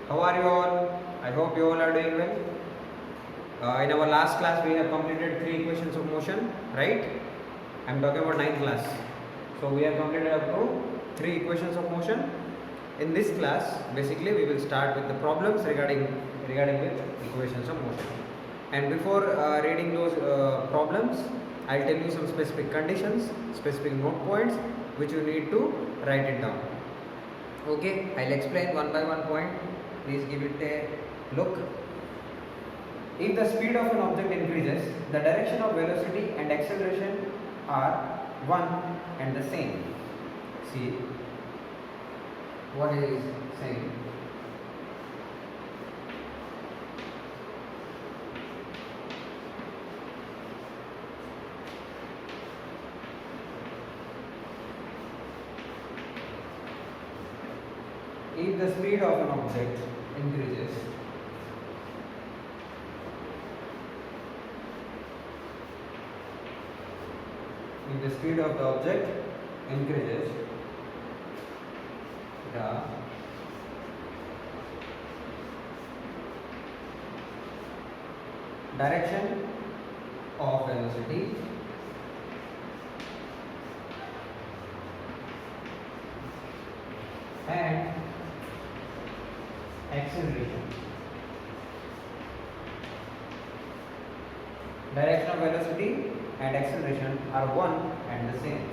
How are you all? I hope you all are doing well. In our last class, we have completed 3 equations of motion, right? I am talking about 9th class. So we have completed up to 3 equations of motion. In this class, basically, we will start with the problems regarding with equations of motion. And before reading those problems, I'll tell you some specific conditions, specific note points, which you need to write it down. Okay, I'll explain one by one point. Please give it a look. If the speed of an object increases, the direction of velocity and acceleration are one and the same. See what it is saying. If the speed of an object increases, if the speed of the object increases, the direction of velocity and acceleration. Direction of velocity and acceleration are one and the same.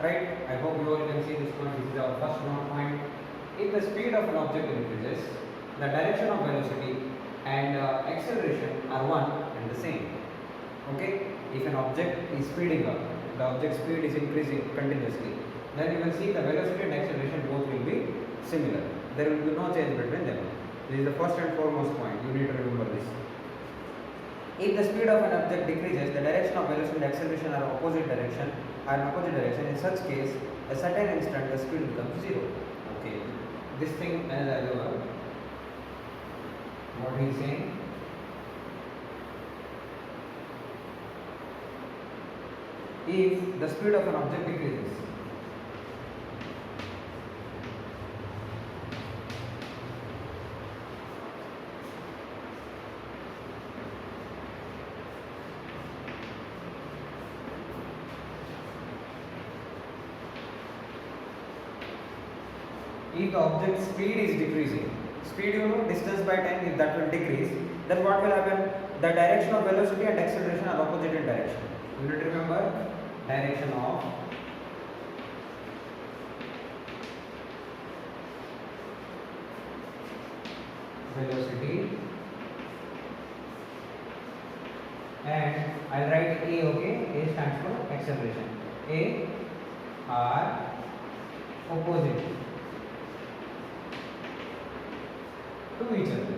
Right? I hope you all can see this point. This is our first note point. If the speed of an object increases, the direction of velocity and acceleration are one and the same. Okay? If an object is speeding up, the object speed is increasing continuously, then you will see the velocity and acceleration both will be similar. There will be no change between them. This is the first and foremost point. You need to remember this. If the speed of an object decreases, the direction of velocity and acceleration are opposite direction. In such case, at a certain instant, the speed becomes zero. Okay. This thing as I know. What he is saying? If the speed of an object decreases, if the object speed is decreasing, speed distance by time, if that will decrease, then what will happen? The direction of velocity and acceleration are opposite in direction. You need to remember direction of velocity and I'll write A, okay? A stands for acceleration. A are opposite to each other.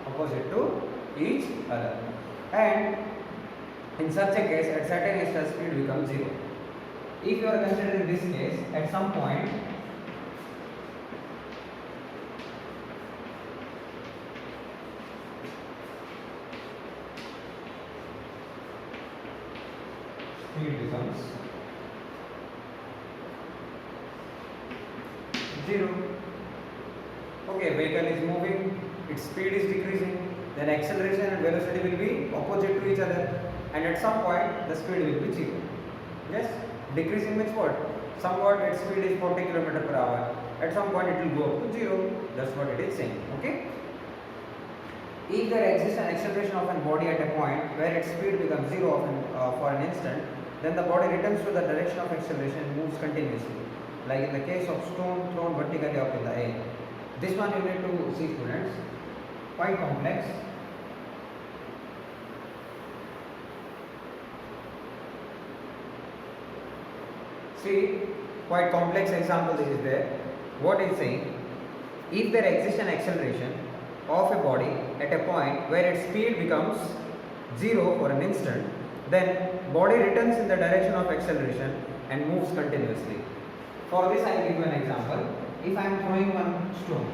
Opposite to each other. And in such a case, at certain instant speed becomes zero. If you are considering this case, at some point speed becomes zero. Okay, vehicle is moving, its speed is decreasing, then acceleration and velocity will be opposite to each other, and at some point the speed will be zero. Yes, decreasing means what? Somewhat its speed is 40 km per hour. At some point it will go up to zero. That's what it is saying. Okay. If there exists an acceleration of a body at a point where its speed becomes zero for an instant, then the body returns to the direction of acceleration and moves continuously, like in the case of stone thrown vertically up in the air. This one you need to see, students, quite complex. See, quite complex example this is there. What is saying? If there exists an acceleration of a body at a point where its speed becomes 0 for an instant, then body returns in the direction of acceleration and moves continuously. For this I will give you an example. If I am throwing one stone,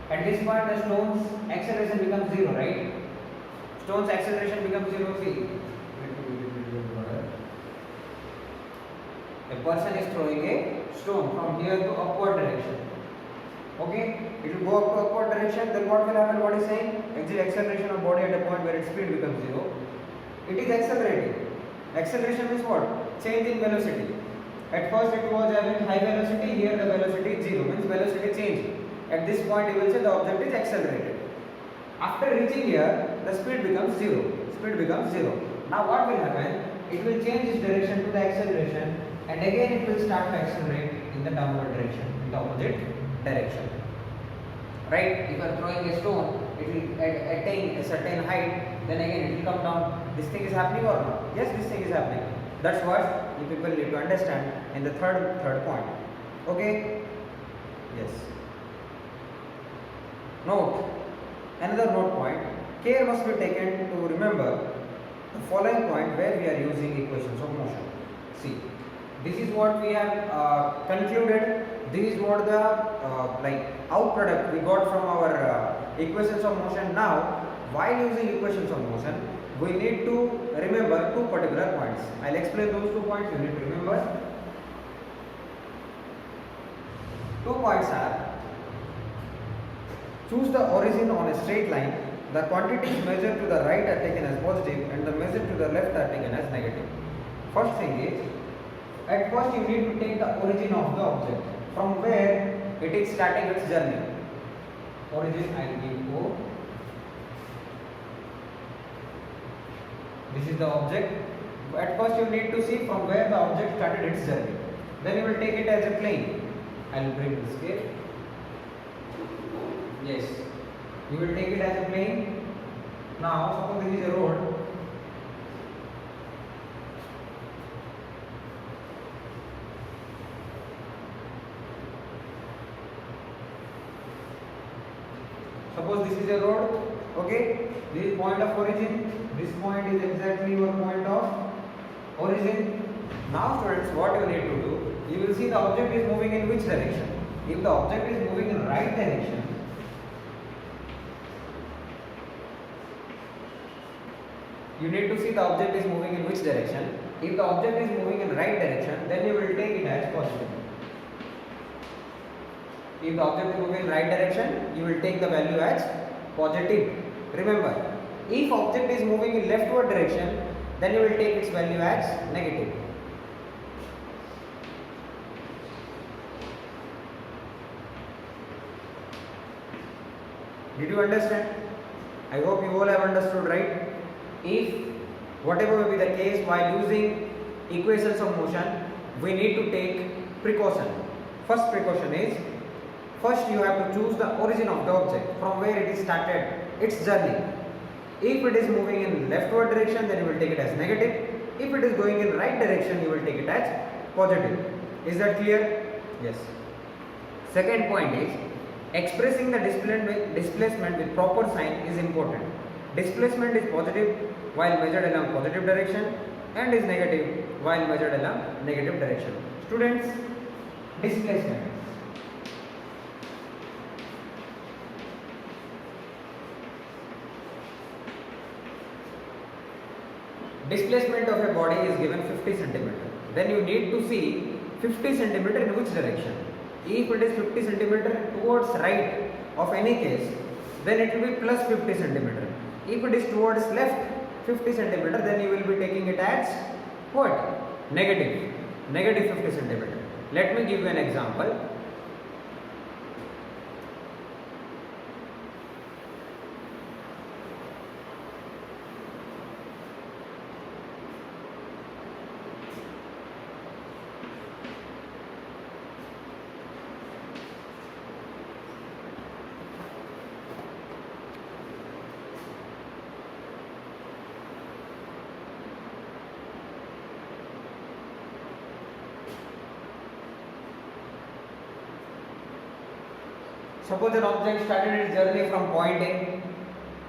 at this point the stone's acceleration becomes 0, right? Stone's acceleration becomes 0. See, a person is throwing a stone from here to upward direction. Okay, it will go up to upward direction. Then what will happen? What is saying? Actually, acceleration of body at a point where its speed becomes 0. It is accelerating. Acceleration is what? Change in velocity. At first it was having high velocity. Here the velocity is 0. Means velocity change. At this point you will say the object is accelerated. After reaching here, the speed becomes 0. Speed becomes 0. Now what will happen? It will change its direction to the acceleration, and again it will start to accelerate in the downward direction, in the opposite direction. Right? If you are throwing a stone, it will attain a certain height, then again it will come down. This thing is happening or not? Yes, this thing is happening. That's what you people need to understand in the third point. Okay? Yes. Note. Another note point. Care must be taken to remember the following point where we are using equations of motion. See, this is what we have concluded. This is what the out product we got from our equations of motion. Now, while using equations of motion, we need to remember two particular points. I'll explain those 2 points. You need to remember. 2 points are: choose the origin on a straight line. The quantities measured to the right are taken as positive and the measured to the left are taken as negative. First thing is, at first you need to take the origin of the object, from where it is starting its journey. Origin I will give O. This is the object. At first you need to see from where the object started its journey. Then you will take it as a plane. I will bring the scale. Yes. You will take it as a plane. Now suppose this is a road. Suppose this is a road. Okay. This is point of origin. This point is exactly your point of origin. Now students, what you need to do, you will see the object is moving in which direction. If the object is moving in right direction, you need to see the object is moving in which direction. If the object is moving in right direction, then you will take it as positive. If the object is moving in right direction, you will take the value as positive. Remember, if object is moving in leftward direction, then you will take its value as negative. Did you understand? I hope you all have understood, right? If whatever may be the case, while using equations of motion, we need to take precaution. First precaution is, first you have to choose the origin of the object, from where it is started its journey. If it is moving in leftward direction, then you will take it as negative. If it is going in right direction, you will take it as positive. Is that clear? Yes. Second point is, expressing the displacement with proper sign is important. Displacement is positive while measured along positive direction and is negative while measured along negative direction. Students, displacement. Displacement of a body is given 50 cm. Then you need to see 50 cm in which direction. If it is 50 cm towards right of any case, then it will be plus 50 cm. If it is towards left 50 cm, then you will be taking it as what? Negative. Negative 50 cm. Let me give you an example. Suppose an object started its journey from point A,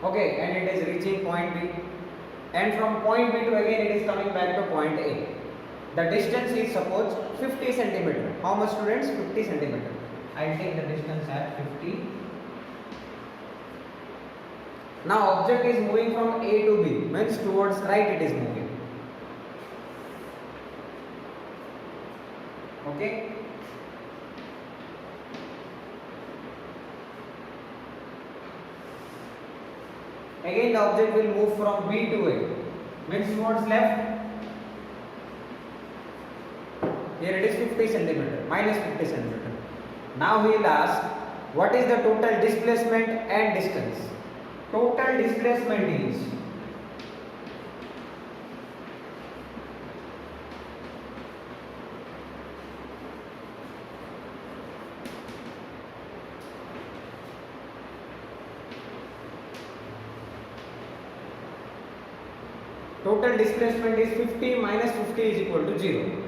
okay, and it is reaching point B, and from point B to again it is coming back to point A. The distance is suppose 50 centimeter. How much students? 50 centimeter. I will take the distance as 50. Now object is moving from A to B, means towards right it is moving. Okay. Again the object will move from B to A, means towards left. Here it is 50 centimeter, minus 50 centimeter. Now he will ask, what is the total displacement and distance? Total displacement is total displacement is 50 minus 50 is equal to 0.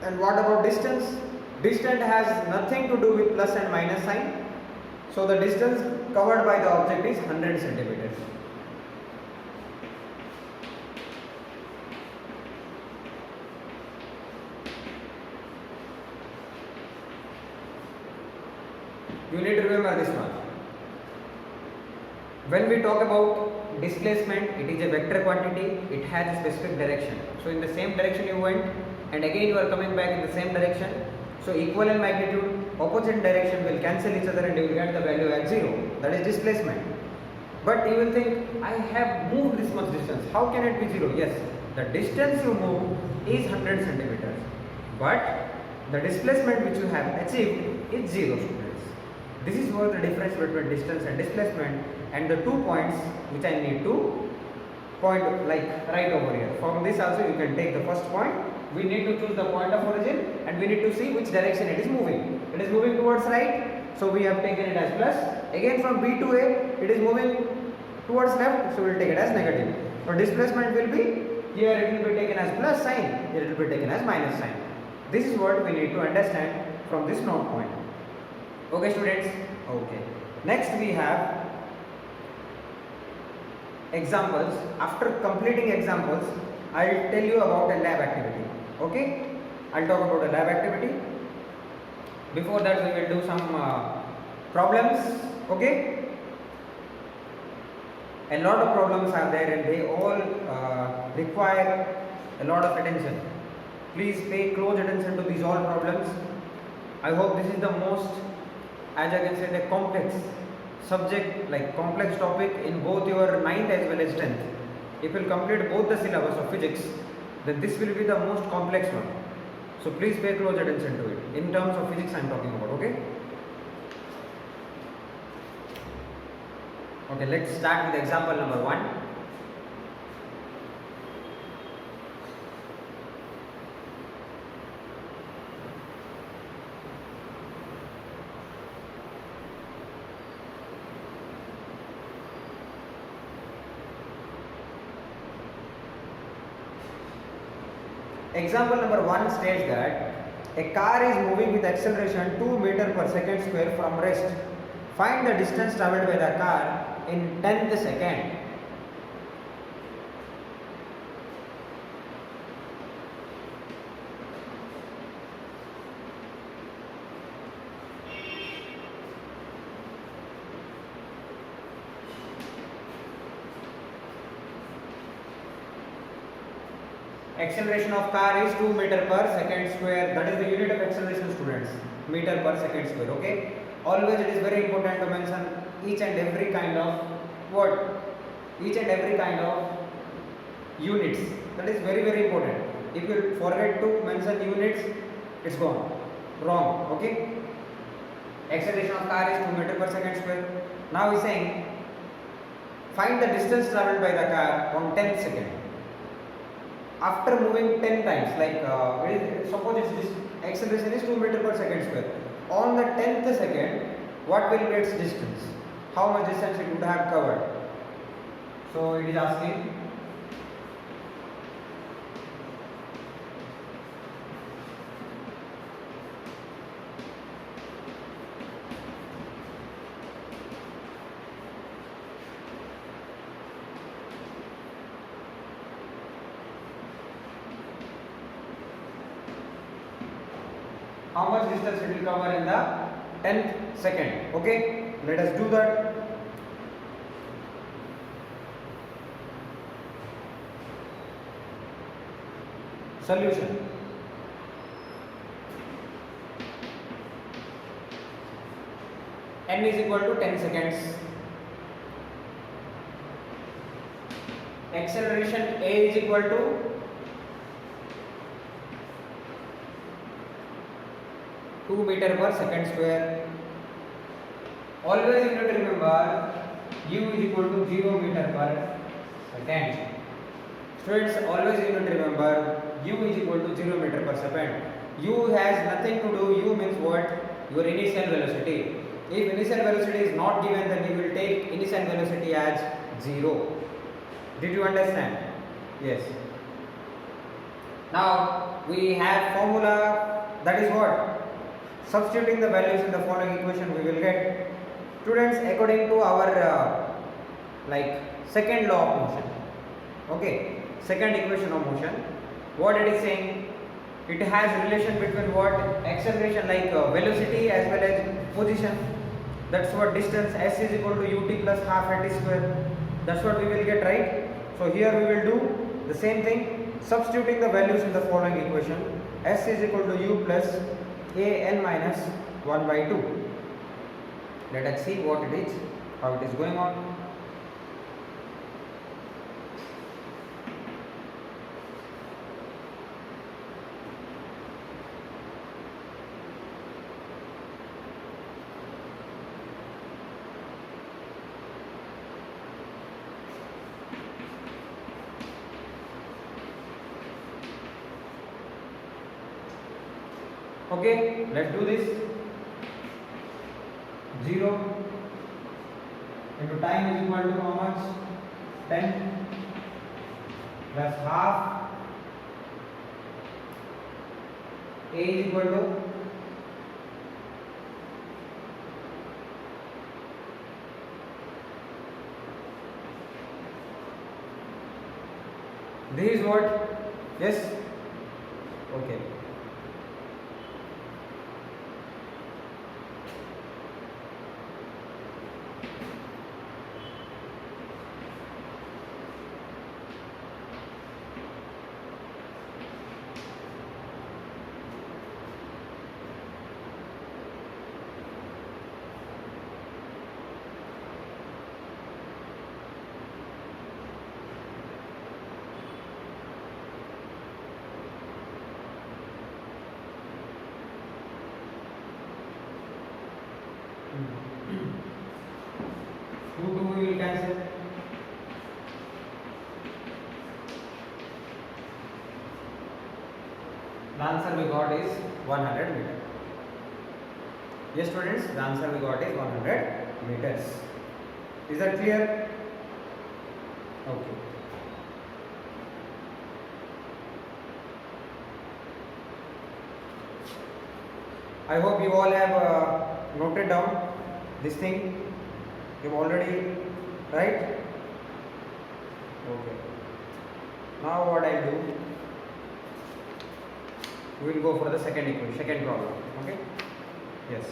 And what about distance? Distance has nothing to do with plus and minus sign. So the distance covered by the object is 100 centimeters. You need to remember this one. When we talk about displacement, it is a vector quantity, it has a specific direction. So in the same direction you went, and again you are coming back in the same direction. So equivalent magnitude, opposite direction will cancel each other and you will get the value at 0. That is displacement. But you will think, I have moved this much distance. How can it be 0? Yes, the distance you move is 100 centimeters. But the displacement which you have achieved is 0, students. This is what the difference between distance and displacement, and the 2 points which I need to point like right over here. From this also you can take the first point. We need to choose the point of origin and we need to see which direction it is moving. It is moving towards right, so we have taken it as plus. Again from B to A, it is moving towards left, so we will take it as negative. So displacement will be, here it will be taken as plus sign, here it will be taken as minus sign. This is what we need to understand from this note point. Okay students? Okay. Next we have examples. After completing examples, I will tell you about a lab activity. Okay, I'll talk about a lab activity. Before that, we will do some problems. Okay, a lot of problems are there and they all require a lot of attention. Please pay close attention to these all problems. I hope this is the most, as I can say, the complex subject, like complex topic in both your 9th as well as 10th. If you will complete both the syllabus of physics, then this will be the most complex one. So please pay close attention to it. In terms of physics I am talking about, okay? Okay, let's start with example number 1. Example number 1 states that a car is moving with acceleration 2 meter per second square from rest. Find the distance traveled by the car in 10th second. Acceleration of car is 2 meter per second square. That is the unit of acceleration, students. Meter per second square. Okay. Always it is very important to mention each and every kind of what? Each and every kind of units. That is very, very important. If you forget to mention units, it's gone. Wrong. Okay. Acceleration of car is 2 meter per second square. Now we are saying find the distance traveled by the car on 10th second. After moving 10 times, like suppose its acceleration is 2 meter per second square. On the 10th second, what will be its distance? How much distance it would have covered? So it is asking. how much distance it will cover in the 10th second. Okay, let us do that. Solution. N is equal to 10 seconds. Acceleration A is equal to 2 meter per second square. Always you need to remember u is equal to 0 meter per second. Students, always you need to remember u is equal to 0 meter per second. U has nothing to do, u means what? Your initial velocity. If initial velocity is not given, then you will take initial velocity as 0. Did you understand? Yes. Now we have formula, that is what? Substituting the values in the following equation we will get. Students, according to our second law of motion, okay, second equation of motion, what it is saying? It has relation between what? Acceleration, velocity as well as position. That's what distance. S is equal to ut plus half at square. That's what we will get, right? So here we will do the same thing, substituting the values in the following equation. S is equal to u plus a n minus 1 by 2. Let us see what it is, how it is going on. Okay, let's do this. 0 into time is equal to how much? 10 plus half. A is equal to this is what? Yes? Okay. We will cancel. The answer we got is 100 meters. Yes, students, the answer we got is 100 meters. Is that clear? Okay. I hope you all have noted down this thing. You've already, right? Okay. Now what I'll do, we will go for the second equation, second problem. Okay? Yes.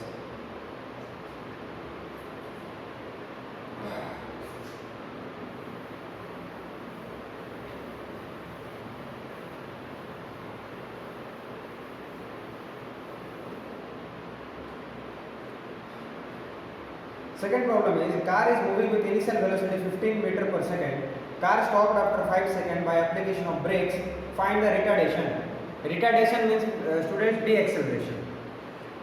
Second problem is, car is moving with initial velocity 15 meter per second. Car stopped after 5 seconds by application of brakes. Find the retardation. Retardation means students deceleration.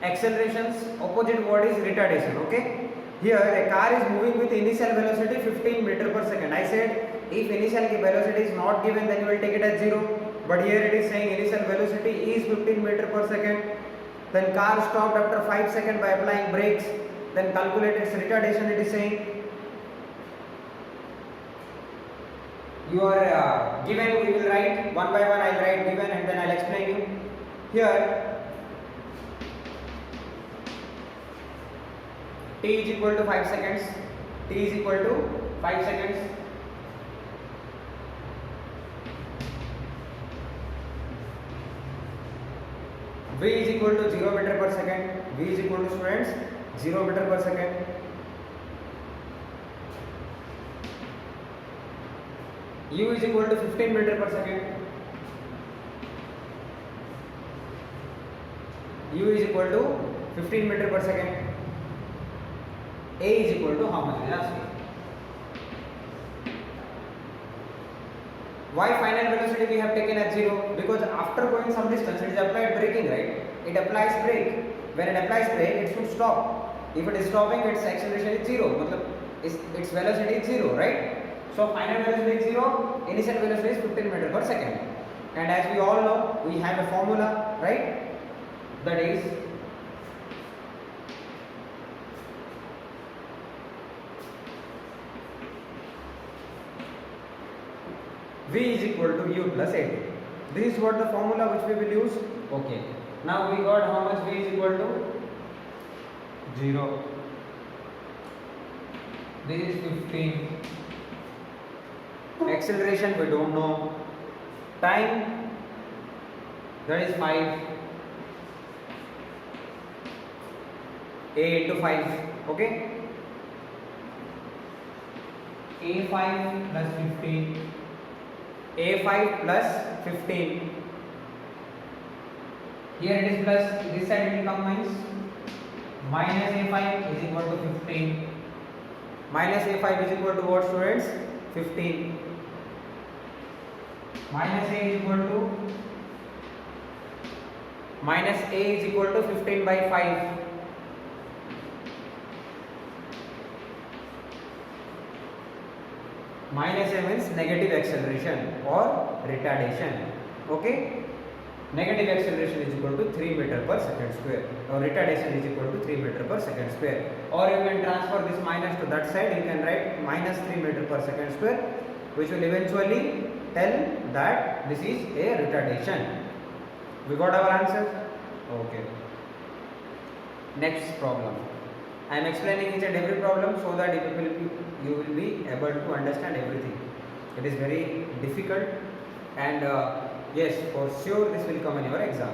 Acceleration's opposite word is retardation. Okay. Here a car is moving with initial velocity 15 meter per second. I said if initial velocity is not given, then you will take it as 0. But here it is saying initial velocity is 15 meter per second. Then car stopped after 5 seconds by applying brakes. Then calculate its retardation. It is saying you are given, we will write one by one. I'll write given and then I'll explain you. Here t is equal to 5 seconds. T is equal to 5 seconds. V is equal to 0 meter per second. V is equal to, students, 0 meter per second. U is equal to 15 meter per second. U is equal to 15 meter per second. A is equal to how much? Asking. Why final velocity we have taken as 0? Because after going some distance, it is applied braking, right? It applies brake. When it applies brake, it should stop. If it is stopping, its acceleration is 0. Matlab, its velocity is 0, right? So final velocity is 0. Initial velocity is 15 meter per second. And as we all know, we have a formula, right? That is V is equal to U plus A. This is what the formula which we will use. Okay. Now we got how much V is equal to 0. This is 15. Acceleration we don't know. Time, that is 5. A into 5. Okay. A5 plus 15. A5 plus 15. Here it is plus, this side it will come minus A5 is equal to 15. Minus A5 is equal to what, students? 15. Minus A is equal to, minus A is equal to 15 by 5. Minus A means negative acceleration or retardation. Okay. Negative acceleration is equal to 3 meter per second square, or retardation is equal to 3 meter per second square. Or you can transfer this minus to that side. You can write minus 3 meter per second square, which will eventually tell that this is a retardation. We got our answer? Okay. Next problem. I am explaining each and every problem so that you will be able to understand everything. It is very difficult, and yes, for sure this will come in your exam.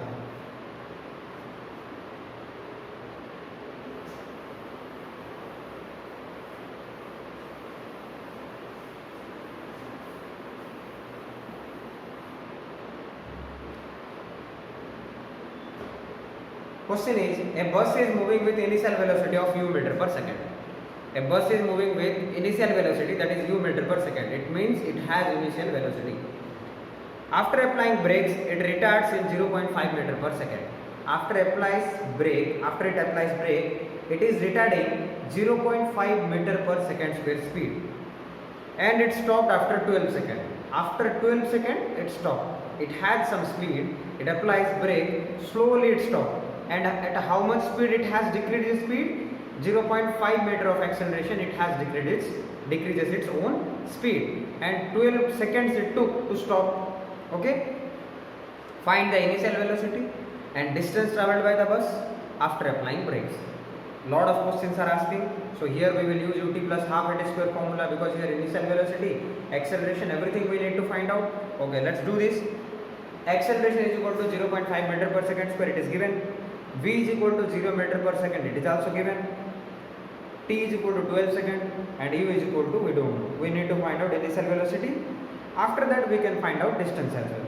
Question is, a bus is moving with initial velocity of u meter per second. A bus is moving with initial velocity, that is u meter per second. It means it has initial velocity. After applying brakes, it retards in 0.5 meter per second. After it applies brake, it is retarding 0.5 meter per second square speed. And it stopped after 12 seconds. After 12 seconds, it stopped. It had some speed. It applies brake. Slowly it stopped. And at how much speed it has decreased its speed? 0.5 meter of acceleration it has decreases its own speed, and 12 seconds it took to stop. Okay. Find the initial velocity and distance traveled by the bus after applying brakes. Lot of questions are asking, so here we will use ut plus half at square formula, because here initial velocity, acceleration, everything we need to find out. Okay, let's do this. Acceleration is equal to 0.5 meter per second square, it is given. V is equal to 0 meter per second, it is also given. T is equal to 12 seconds, and U is equal to, we don't know. We need to find out initial velocity. After that we can find out distance as well.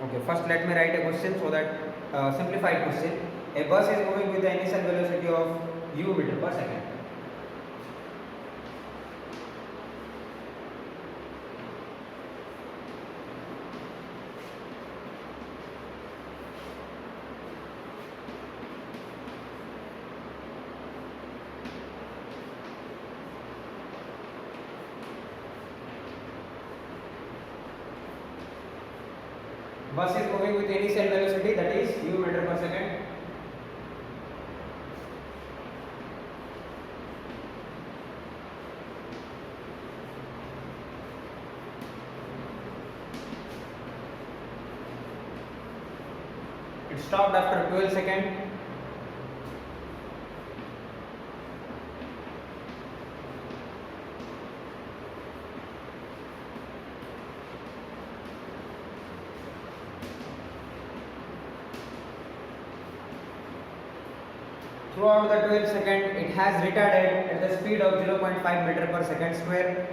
Okay, first let me write a question so that simplified question. A bus is moving with the initial velocity of u meter per second. Bus is moving with initial velocity, that is u meter per second. It stopped after 12 seconds. throughout the 12 second it has retarded at the speed of 0.5 meter per second square.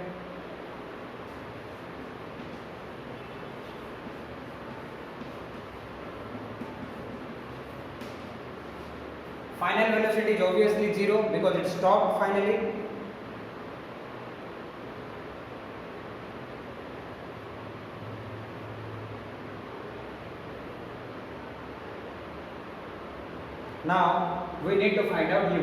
Final velocity is obviously 0 because it stopped finally. Now we need to find out u,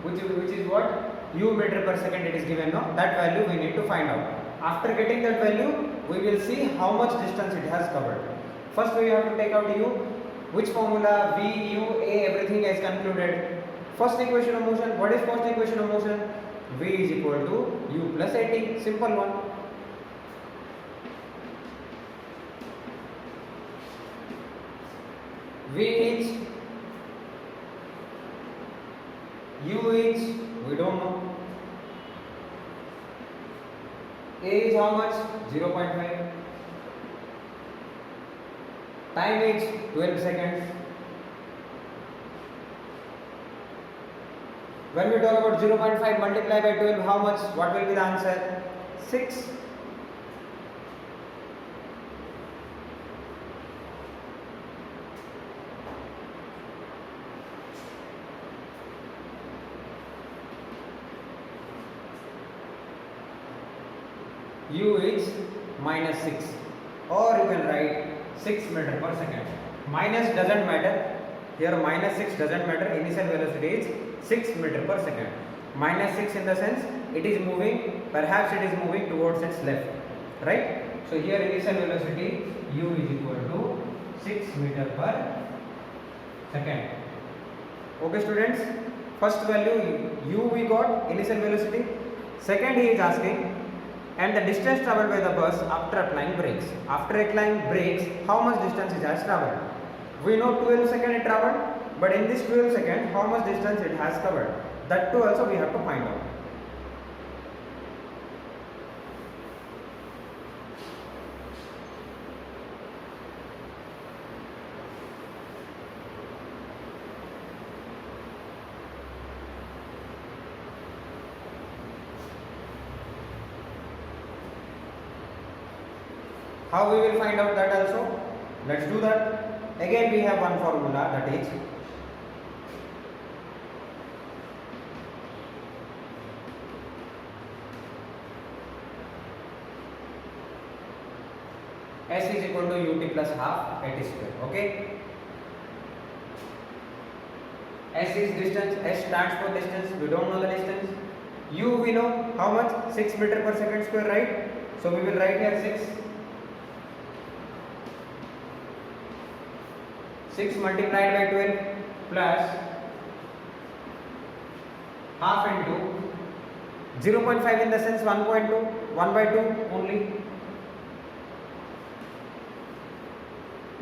which is what? U meter per second it is given now. That value we need to find out. After getting that value, we will see how much distance it has covered. First we have to take out u. Which formula? V, u, a, everything is concluded. First equation of motion. What is first equation of motion? V is equal to u plus at. Simple one. V is, u is, we don't know. A is how much? 0.5. Time is 12 seconds. When we talk about 0.5 multiplied by 12, how much? What will be the answer? 6. U is minus 6, or you can write 6 meter per second. Minus doesn't matter. Here minus 6 doesn't matter. Initial velocity is 6 meter per second. Minus 6 in the sense it is moving, perhaps it is moving towards its left, right? So here initial velocity u is equal to 6 meter per second. Okay students, first value u we got, initial velocity. Second he is asking, and the distance travelled by the bus after applying brakes. After applying brakes, how much distance it has travelled? We know 12 seconds it travelled, but in this 12 seconds, how much distance it has covered? That too also we have to find out. How we will find out that also? Let's do that. Again we have one formula, that is S is equal to ut plus half at square. Okay. S is distance. S stands for distance. We don't know the distance. U we know how much? 6 meter per second square, right? So we will write here 6. 6 multiplied by 12 plus half into 0.5 in the sense 1.2, 1 by 2 only.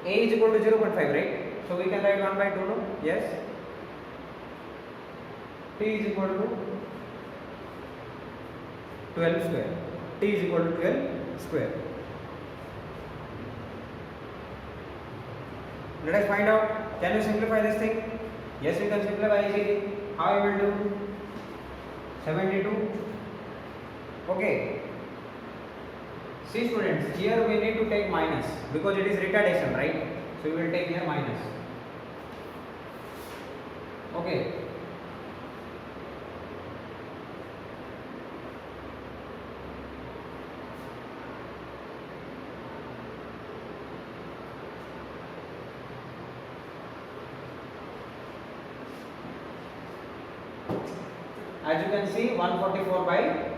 A is equal to 0.5, right? So we can write 1 by 2, no? Yes. T is equal to 12 square. T is equal to 12 square. Let us find out. Can you simplify this thing? Yes, you can simplify easily. How you will do? 72. Okay. See students, here we need to take minus because it is retardation, right? So we will take here minus. Okay. As you can see, 144 by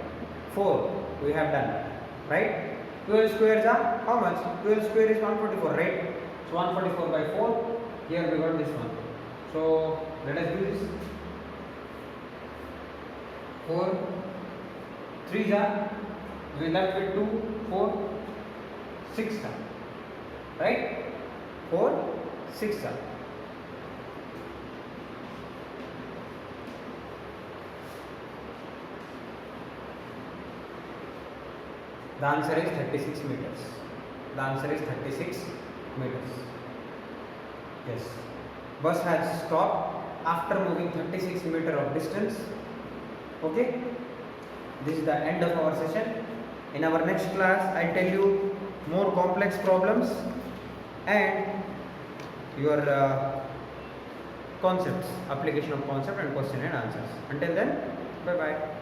4 we have done, right? 12 squares are how much? 12 square is 144, right? So 144 by 4, here we got this one. So let us do this. 4, 3 are, we left with 2, 4, 6 are, right? 4, 6 are. The answer is 36 meters. The answer is 36 meters. Yes. Bus has stopped after moving 36 meter of distance. Okay, this is the end of our session. In our next class I'll tell you more complex problems and your concepts, application of concept and question and answers. Until then, bye bye.